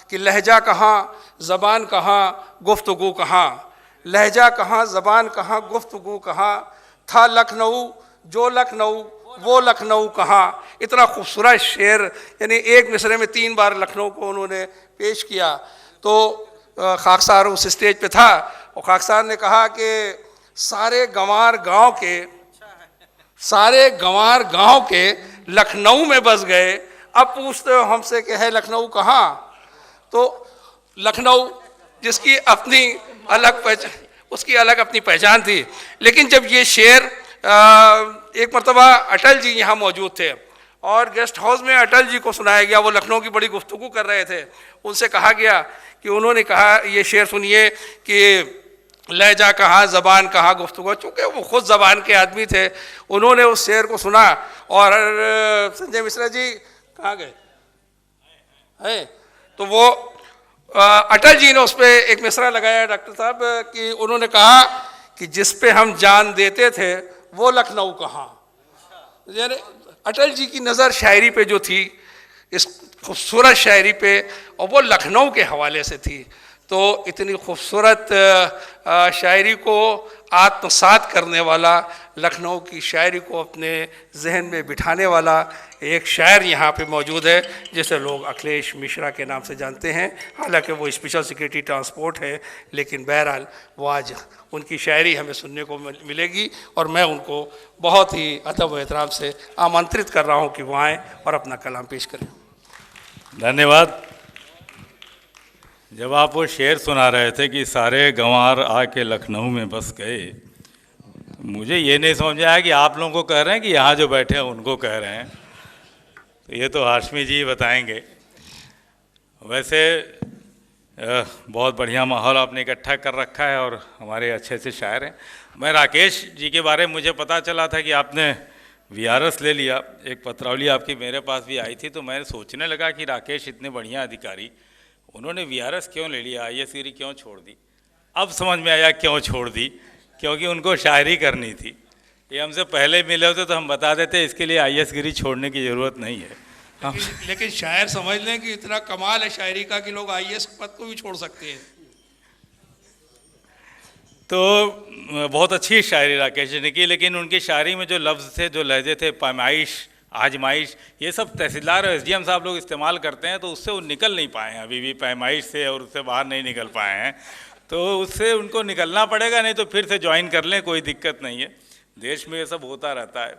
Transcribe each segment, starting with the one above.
कि लहजा कहाँ, ज़बान कहाँ, गुफ्तगू कहाँ, लहजा कहाँ, ज़बान कहाँ, गुफ्तगू कहाँ, था लखनऊ जो लखनऊ वो लखनऊ कहाँ। इतना खूबसूरत शेर, यानी एक मिसरे में 3 बार लखनऊ को उन्होंने पेश किया। तो खाकसार उस स्टेज पे था और खाकसार ने कहा कि सारे गंवार गांव के लखनऊ में बस गए, अब पूछते हो हमसे कि है लखनऊ कहाँ। तो लखनऊ जिसकी अपनी अलग पहचान, उसकी अलग अपनी पहचान थी। लेकिन जब ये शेर एक मरतबा अटल जी यहाँ मौजूद थे और गेस्ट हाउस में अटल जी को सुनाया गया, वो लखनऊ की बड़ी गुफ्तगू कर रहे थे, उनसे कहा गया कि उन्होंने कहा ये शेर सुनिए कि लहजा कहाँ, ज़बान कहाँ, गुफ्तगू। चूँकि वो खुद ज़बान के आदमी थे, उन्होंने उस शेर को सुना और संजय मिश्रा जी कहाँ गए हैं, तो वो अटल जी ने उस पर एक मिसरा लगाया डॉक्टर साहब कि उन्होंने कहा कि जिस पे हम जान देते थे वो लखनऊ कहाँ। यानी अटल जी की नज़र शायरी पे जो थी, इस खूबसूरत शायरी पे, और वो लखनऊ के हवाले से थी। तो इतनी खूबसूरत शायरी को आत्मसात करने वाला, लखनऊ की शायरी को अपने जहन में बिठाने वाला एक शायर यहाँ पे मौजूद है, जिसे लोग अखिलेश मिश्रा के नाम से जानते हैं। हालांकि वो स्पेशल सिक्योरिटी ट्रांसपोर्ट है, लेकिन बहरहाल वो आज उनकी शायरी हमें सुनने को मिलेगी और मैं उनको बहुत ही अदब व एहतराम से आमंत्रित कर रहा हूँ कि वो आएँ और अपना कलाम पेश करें। धन्यवाद। जब आप वो शेर सुना रहे थे कि सारे गंवार आके लखनऊ में बस गए, मुझे ये नहीं समझ आया कि आप लोगों को कह रहे हैं कि यहाँ जो बैठे हैं उनको कह रहे हैं। तो ये तो हाशमी जी बताएंगे। वैसे बहुत बढ़िया माहौल आपने इकट्ठा कर रखा है और हमारे अच्छे से शायर हैं। मैं राकेश जी के बारे में मुझे पता चला था कि आपने वीआरएस ले लिया। एक पत्रावली आपकी मेरे पास भी आई थी, तो मैं सोचने लगा कि राकेश इतने बढ़िया अधिकारी, उन्होंने वीआरएस क्यों ले लिया, आईएएस गिरी क्यों छोड़ दी। अब समझ में आया क्यों छोड़ दी, क्योंकि उनको शायरी करनी थी। ये हमसे पहले मिले होते तो हम बता देते इसके लिए आईएएस गिरी छोड़ने की ज़रूरत नहीं है। लेकिन शायर समझ लें कि इतना कमाल है शायरी का कि लोग आईएएस पद को भी छोड़ सकते हैं। तो बहुत अच्छी शायरी राकेश जी ने की, लेकिन उनकी शायरी में जो लफ्ज़ थे, जो लहजे थे, पैमाइश, आजमाइश, ये सब तहसीलदार और एसडीएम साहब लोग इस्तेमाल करते हैं, तो उससे वो निकल नहीं पाए हैं अभी भी, पैमाइश से, और उससे बाहर नहीं निकल पाए हैं। तो उससे उनको निकलना पड़ेगा, नहीं तो फिर से ज्वाइन कर लें, कोई दिक्कत नहीं है। देश में ये सब होता रहता है।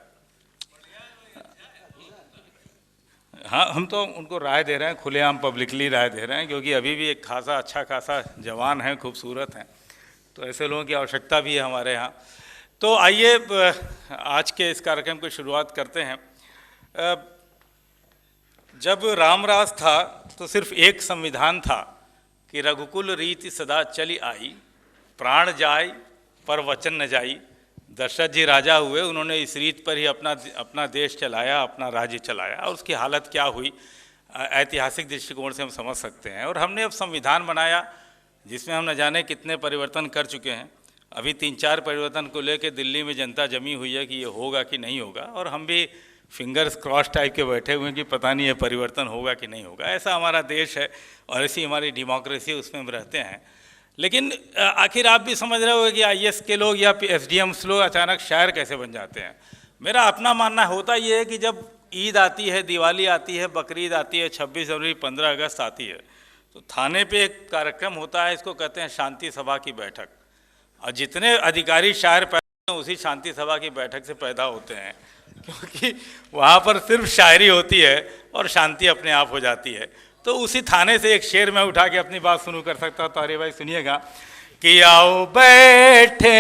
हाँ, हम तो उनको राय दे रहे हैं, खुलेआम पब्लिकली राय दे रहे हैं, क्योंकि अभी भी एक खासा अच्छा खासा जवान हैं, खूबसूरत हैं, तो ऐसे लोगों की आवश्यकता भी है हमारे यहाँ। तो आइए आज के इस कार्यक्रम की शुरुआत करते हैं। जब रामराज था तो सिर्फ एक संविधान था कि रघुकुल रीति सदा चली आई, प्राण जाय पर वचन न जाई। दशरथ जी राजा हुए, उन्होंने इस रीत पर ही अपना देश चलाया, अपना राज्य चलाया, और उसकी हालत क्या हुई ऐतिहासिक दृष्टिकोण से हम समझ सकते हैं। और हमने अब संविधान बनाया जिसमें हम न जाने कितने परिवर्तन कर चुके हैं। अभी 3-4 परिवर्तन को लेकर दिल्ली में जनता जमी हुई है कि ये होगा कि नहीं होगा, और हम भी फिंगर्स क्रॉस टाइप के बैठे हुए हैं कि पता नहीं ये परिवर्तन होगा कि नहीं होगा। ऐसा हमारा देश है और ऐसी हमारी डेमोक्रेसी, उसमें हम रहते हैं। लेकिन आखिर आप भी समझ रहे हो कि आईएएस के लोग या एसडीएम्स लोग अचानक शायर कैसे बन जाते हैं। मेरा अपना मानना होता ये है कि जब ईद आती है, दिवाली आती है, बकरीद आती है, 26 जनवरी, 15 अगस्त आती है, तो थाने पे एक कार्यक्रम होता है, इसको कहते हैं शांति सभा की बैठक। और जितने अधिकारी शायर पैदा उसी शांति सभा की बैठक से पैदा होते हैं, क्योंकि वहाँ पर सिर्फ शायरी होती है और शांति अपने आप हो जाती है। तो उसी थाने से एक शेर मैं उठा के अपनी बात शुरू कर सकता हूँ। तारे भाई सुनिएगा कि आओ बैठे,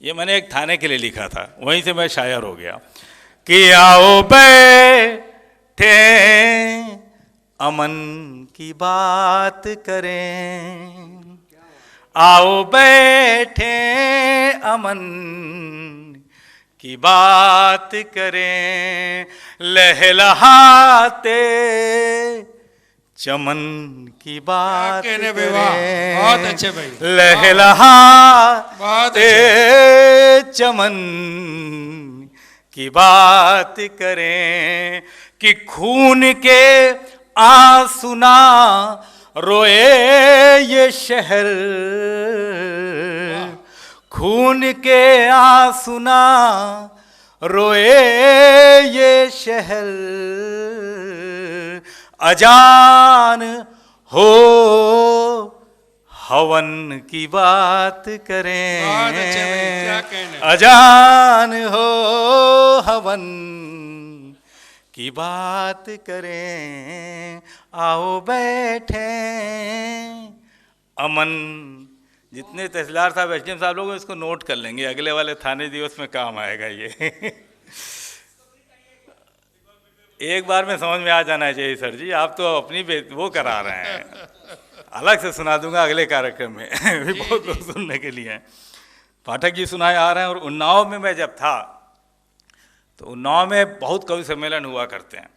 ये मैंने एक थाने के लिए लिखा था, वहीं से मैं शायर हो गया। कि आओ बैठे अमन की बात करें, आओ बैठे अमन की बात करें, लहलहाते चमन की बात करें, बहुत अच्छे भाई, लहलहाते चमन की बात करें। कि खून के आंसुना रोए ये शहर, खून के आंसुना रोए ये शहर, अजान हो हवन की बात करें, बहुत अच्छे भाई, क्या कहने। अजान हो हवन की बात करें, आओ बैठे अमन। जितने तहसीलदार साहब एसडीएम साहब लोग इसको नोट कर लेंगे, अगले वाले थाने दिवस में काम आएगा ये। एक बार में समझ में आ जाना चाहिए सर जी, आप तो अपनी वो करा रहे हैं, अलग से सुना दूंगा अगले कार्यक्रम में। भी बहुत लोग सुनने के लिए हैं। पाठक जी सुनाए आ रहे हैं। और उन्नाव में मैं जब था तो उन्नाव में बहुत कवि सम्मेलन हुआ करते हैं,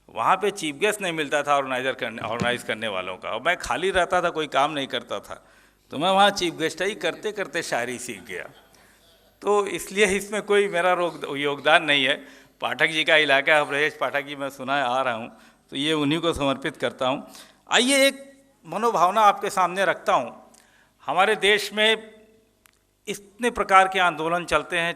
वहाँ पे चीफ गेस्ट नहीं मिलता था ऑर्गेनाइज करने वालों का, और मैं खाली रहता था, कोई काम नहीं करता था, तो मैं वहाँ चीफ गेस्ट ही करते करते शायरी सीख गया। तो इसलिए इसमें कोई मेरा योगदान नहीं है, पाठक जी का इलाका है। ब्रजेश पाठक जी मैं सुनाए आ रहा हूँ, तो ये उन्हीं को समर्पित करता हूँ। आइए एक मनोभावना आपके सामने रखता हूँ। हमारे देश में इतने प्रकार के आंदोलन चलते हैं,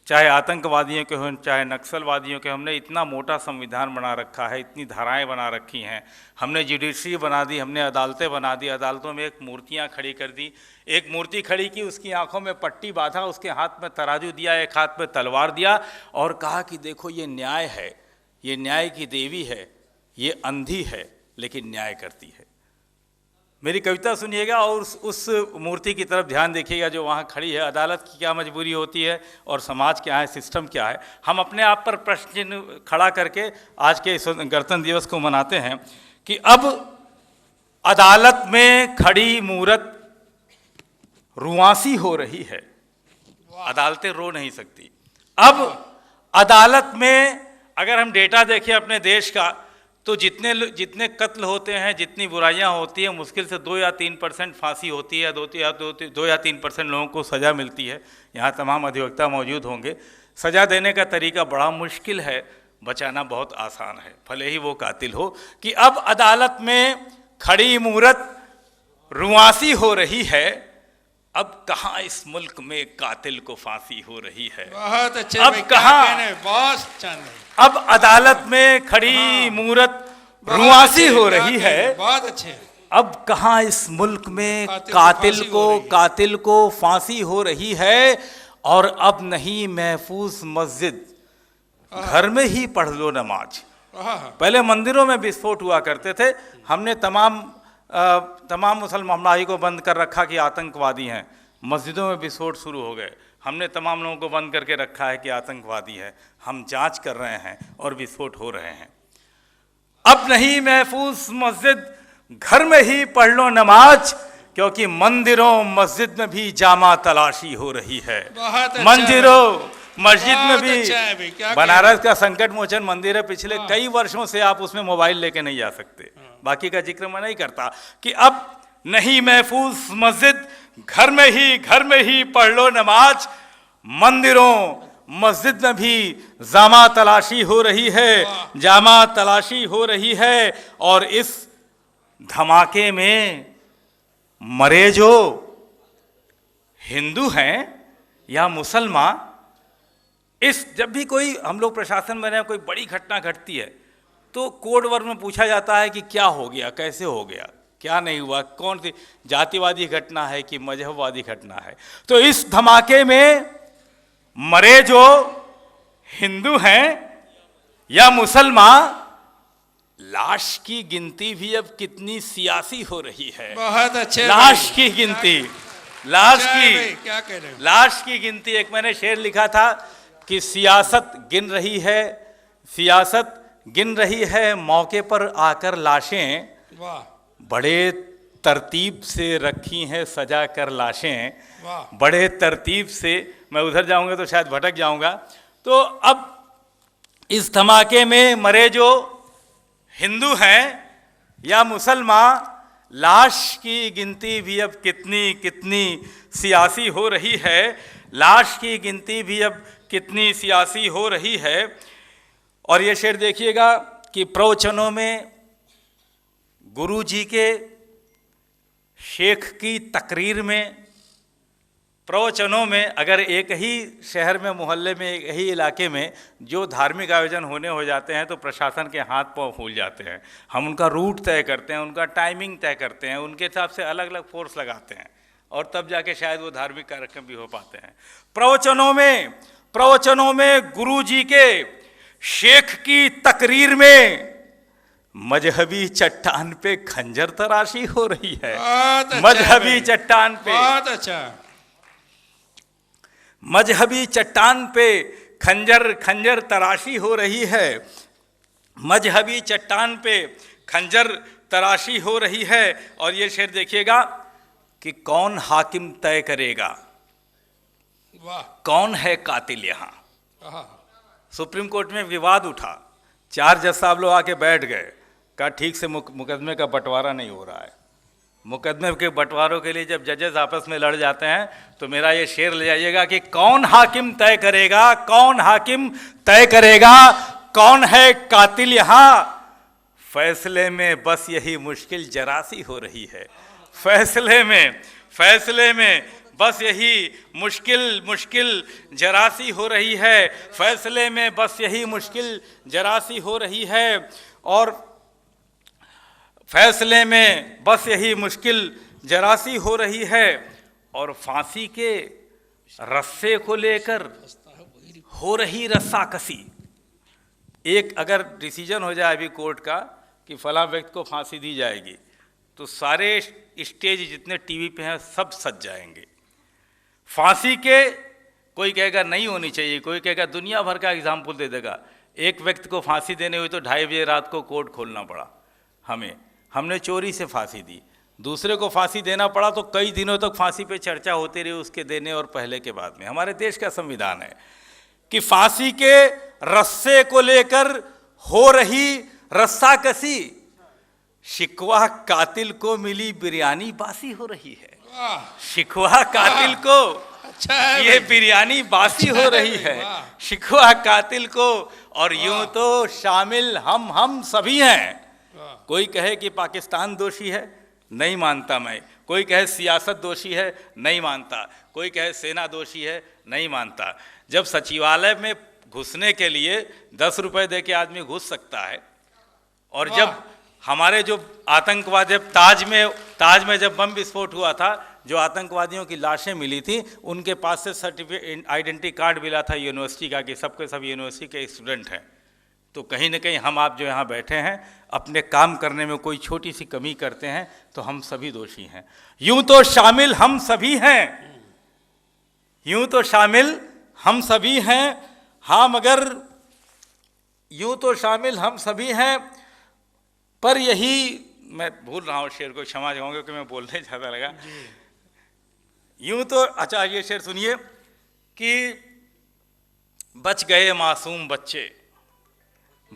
चाहे आतंकवादियों के हों, चाहे नक्सलवादियों के। हमने इतना मोटा संविधान बना रखा है, इतनी धाराएं बना रखी हैं, हमने जुडिशरी बना दी, हमने अदालतें बना दी, अदालतों में एक मूर्तियां खड़ी कर दी। एक मूर्ति खड़ी की, उसकी आंखों में पट्टी बांधा, उसके हाथ में तराजू दिया, एक हाथ में तलवार दिया, और कहा कि देखो ये न्याय है, ये न्याय की देवी है, ये अंधी है लेकिन न्याय करती है। मेरी कविता सुनिएगा और उस मूर्ति की तरफ ध्यान देखिएगा जो वहाँ खड़ी है। अदालत की क्या मजबूरी होती है और समाज क्या है, सिस्टम क्या है। हम अपने आप पर प्रश्न चिन्ह खड़ा करके आज के इस गणतंत्र दिवस को मनाते हैं कि अब अदालत में खड़ी मूरत रुआंसी हो रही है। अदालतें रो नहीं सकती। अब अदालत में अगर हम डेटा देखें अपने देश का, तो जितने कत्ल होते हैं, जितनी बुराइयां होती हैं, मुश्किल से 2 या 3% फांसी होती है, 2 या 3% लोगों को सज़ा मिलती है। यहाँ तमाम अधिवक्ता मौजूद होंगे। सज़ा देने का तरीका बड़ा मुश्किल है, बचाना बहुत आसान है, भले ही वो कातिल हो। कि अब अदालत में खड़ी मूरत रुआंसी हो रही है, अब कहाँ इस मुल्क में कातिल को फांसी हो रही है। बहुत अच्छे अब भाई, कहाँ, बहुत चंद। अब अदालत में खड़ी मूरत रुआंसी हो रही है, बहुत अच्छे। अब कहाँ इस मुल्क में कातिल को फांसी हो रही है। और अब नहीं महफूज मस्जिद, घर में ही पढ़ लो नमाज। पहले मंदिरों में विस्फोट हुआ करते थे। हमने तमाम मुसलमान भाई को बंद कर रखा कि आतंकवादी हैं। मस्जिदों में विस्फोट शुरू हो गए। हमने तमाम लोगों को बंद करके रखा है कि आतंकवादी है। हम जांच कर रहे हैं और विस्फोट हो रहे हैं। अब नहीं महफूज मस्जिद, घर में ही पढ़ लो नमाज, क्योंकि मंदिरों मस्जिद में भी जामा तलाशी हो रही है। मंदिरों मस्जिद में भी। बनारस का संकट मोचन मंदिर है, पिछले कई वर्षों से आप उसमें मोबाइल लेके नहीं जा सकते। बाकी का जिक्र मैं नहीं करता कि अब नहीं महफूज मस्जिद, घर में ही पढ़ लो नमाज, मंदिरों मस्जिद में भी जामा तलाशी हो रही है, जामा तलाशी हो रही है। और इस धमाके में मरे जो हिंदू हैं या मुसलमान, जब भी कोई हम लोग प्रशासन में कोई बड़ी घटना घटती है तो कोड वर्ड में पूछा जाता है कि क्या हो गया, कैसे हो गया, क्या नहीं हुआ, कौन सी जातिवादी घटना है कि मजहबवादी घटना है। तो इस धमाके में मरे जो हिंदू हैं या मुसलमान, लाश की गिनती भी अब कितनी सियासी हो रही है। बहुत अच्छे। लाश की गिनती, लाश की गिनती। एक मैंने शेर लिखा था कि सियासत गिन रही है, सियासत गिन रही है मौके पर आकर लाशें, बड़े तरतीब से रखी हैं सजा कर लाशें, बड़े तरतीब से। मैं उधर जाऊंगा तो शायद भटक जाऊंगा। तो अब इस धमाके में मरे जो हिंदू हैं या मुसलमान, लाश की गिनती भी अब कितनी सियासी हो रही है। लाश की गिनती भी अब कितनी सियासी हो रही है। और ये शेर देखिएगा कि प्रवचनों में गुरु जी के, शेख की तकरीर में, प्रवचनों में, अगर एक ही शहर में, मोहल्ले में, एक ही इलाके में जो धार्मिक आयोजन हो जाते हैं तो प्रशासन के हाथ पांव फूल जाते हैं। हम उनका रूट तय करते हैं, उनका टाइमिंग तय करते हैं, उनके हिसाब से अलग अलग फोर्स लगाते हैं और तब जाके शायद वो धार्मिक कार्यक्रम भी हो पाते हैं। प्रवचनों में गुरु जी के, शेख की तकरीर में मजहबी चट्टान पे खंजर तराशी हो रही है। मजहबी चट्टान पे, बहुत अच्छा, मजहबी चट्टान पे खंजर तराशी हो रही है। मजहबी चट्टान पे खंजर तराशी हो रही है। और ये शेर देखिएगा कि कौन हाकिम तय करेगा, वाह, कौन है कातिल यहाँ। आहा, सुप्रीम कोर्ट में विवाद उठा, 4 जज साहब लोग आके बैठ गए, कहा ठीक से मुकदमे का बंटवारा नहीं हो रहा है। मुकदमे के बंटवारों के लिए जब जजेस आपस में लड़ जाते हैं तो मेरा ये शेर ले जाइएगा कि कौन हाकिम तय करेगा, कौन हाकिम तय करेगा, कौन है कातिल यहाँ। फैसले में बस यही मुश्किल जरा सी हो रही है। फैसले में बस यही मुश्किल जरा सी हो रही है। फैसले में बस यही मुश्किल जरा सी हो रही है। और फैसले में बस यही मुश्किल जरा सी हो रही है। और फांसी के रस्से को लेकर हो रही रस्साकसी। एक अगर डिसीजन हो जाए अभी कोर्ट का कि फलां व्यक्ति को फांसी दी जाएगी तो सारे स्टेज जितने टीवी पे हैं सब सज जाएंगे। फांसी के कोई कहेगा नहीं होनी चाहिए, कोई कहेगा, दुनिया भर का एग्जाम्पल दे देगा। एक व्यक्ति को फांसी देने हुई तो 2:30 बजे रात को कोर्ट खोलना पड़ा हमने चोरी से फांसी दी। दूसरे को फांसी देना पड़ा तो कई दिनों तक फांसी पे चर्चा होती रही, उसके देने और पहले के बाद में। हमारे देश का संविधान है कि फांसी के रस्से को लेकर हो रही रस्साकसी। शिकवा कातिल को मिली बिरयानी बासी हो रही है। शिकवा कातिल को अच्छा है ये बिरयानी बासी हो रही है, शिकवा कातिल को। और यूं तो शामिल हम सभी हैं। कोई कहे कि पाकिस्तान दोषी है, नहीं मानता मैं। कोई कहे सियासत दोषी है, नहीं मानता। कोई कहे सेना दोषी है, नहीं मानता। जब सचिवालय में घुसने के लिए 10 रुपए दे के आदमी घुस सकता है, और जब हमारे जो आतंकवादी, जब ताज में जब बम विस्फोट हुआ था, जो आतंकवादियों की लाशें मिली थी, उनके पास से सर्टिफिकेट, आइडेंटिटी कार्ड मिला था यूनिवर्सिटी का कि सबके सब यूनिवर्सिटी के स्टूडेंट हैं। तो कहीं ना कहीं हम आप जो यहाँ बैठे हैं अपने काम करने में कोई छोटी सी कमी करते हैं तो हम सभी दोषी हैं। यूं तो शामिल हम सभी हैं, यूं तो शामिल हम सभी हैं। हाँ, मगर यूं तो शामिल हम सभी हैं, पर यही, मैं भूल रहा हूँ शेर को, क्षमा चाहूँगा क्योंकि मैं बोलने ज़्यादा लगा। यूं तो, अच्छा ये शेर सुनिए कि बच गए मासूम बच्चे,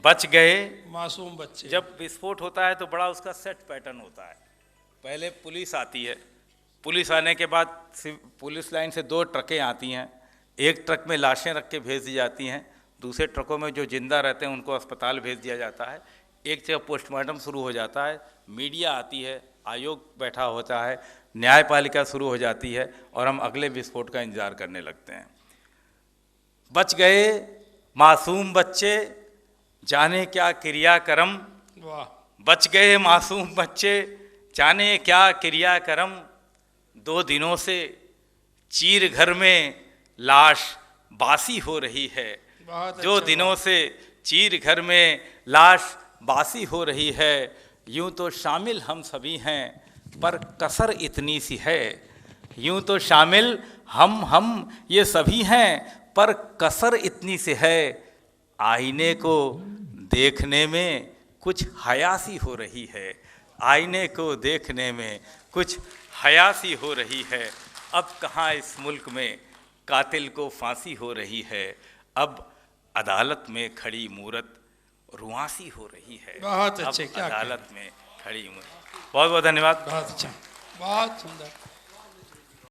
बच गए मासूम बच्चे। जब विस्फोट होता है तो बड़ा उसका सेट पैटर्न होता है। पहले पुलिस आती है, पुलिस आने के बाद पुलिस लाइन से 2 ट्रकें आती हैं। एक ट्रक में लाशें रख के भेज दी जाती हैं, दूसरे ट्रकों में जो जिंदा रहते हैं उनको अस्पताल भेज दिया जाता है। एक जगह पोस्टमार्टम शुरू हो जाता है, मीडिया आती है, आयोग बैठा होता है, न्यायपालिका शुरू हो जाती है और हम अगले विस्फोट का इंतजार करने लगते हैं। बच गए मासूम बच्चे, जाने क्या क्रियाक्रम, वाह, बच गए मासूम बच्चे, जाने क्या क्रियाक्रम। 2 दिनों से चीर घर में लाश बासी हो रही है। बहुत 2 अच्छा, दिनों से चीर घर में लाश बासी हो रही है। यूं तो शामिल हम सभी हैं, पर कसर इतनी सी है। यूं तो शामिल हम ये सभी हैं, पर कसर इतनी सी है। आईने को देखने में कुछ हयासी हो रही है, आईने को देखने में कुछ हयासी हो रही है। अब कहाँ इस मुल्क में कातिल को फांसी हो रही है, अब अदालत में खड़ी मूरत रुआसी हो रही है। बहुत अच्छे, क्या अदालत में खड़ी मूरत। बहुत बहुत धन्यवाद। बहुत अच्छा, बहुत सुंदर।